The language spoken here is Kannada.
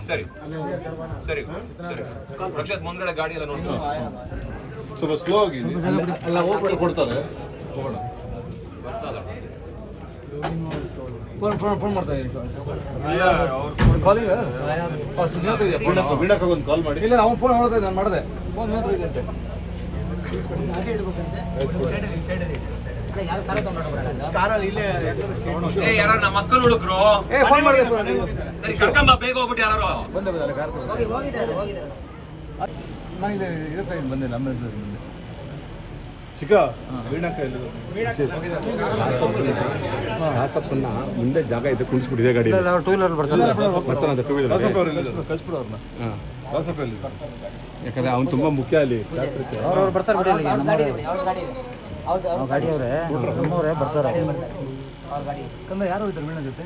ಸರಿ ಸರಿ ಸರಿ ರಕ್ಷತ್ ಮುಂದ್ಗಡೆ ಗಾಡಿ ಎಲ್ಲ ನೋಡಿ ಸ್ವಲ್ಪ ಸ್ಲೋ ಆಗಿ ಎಲ್ಲ ಓಪನ್ ಕೊಡ್ತಾರೆ. ಫೋನ್ ಮಾಡ್ತಾ ವೀಣಾಕ್ ಒಂದು ಕಾಲ್ ಮಾಡಿ. ಇಲ್ಲ ಅವ್ನು ಫೋನ್ ಮಾಡ್ತಾ ನಾನು ಮಾಡಿದೆ ಫೋನ್ ಇದೆ ಯಾರು ನಮ್ಮ ಅಕ್ಕನ ಹುಡುಗರು ಫೋನ್ ಮಾಡಿದೆ ಸರಿ ಕರ್ಕೊಂಬ ಬೇಗ ಹೋಗ್ಬಿಟ್ಟು ಯಾರು ಬಂದೆ ನಾನು ಇದಕ್ಕೆ ಬಂದಿಲ್ಲ ಅಮ್ಮ ಚಿಕ್ಕ ವೀಣಾಕ ಹಾಸಪ್ಪನ್ನ ಮುಂದೆ ಜಾಗ ಇದೆ ಕುಣಿಸ್ಬಿಟ್ಟಿದೆ ಗಾಡಿ ಟೂ ವೀಲರ್ ಬರ್ತಾನಂತ ಟೂ ವೀಲರ್ ಕಳ್ಸ್ಬಿಡು ಅವ್ರನ್ನ. ಯಾಕಂದ್ರೆ ಅವ್ನು ತುಂಬಾ ಮುಖ್ಯ ಅಲ್ಲಿ ಶಾಸ್ತ್ರಕ್ಕೆ. ಅವ್ರು ಬರ್ತಾರೆ ಬಿಡಿ, ಗಾಡಿ ಅವರೇ ನಮ್ಮವರೇ ಬರ್ತಾರೆ. ಯಾರು ಹೋಯ್ತಾರೆ ವೀಣಾ ಜೊತೆ?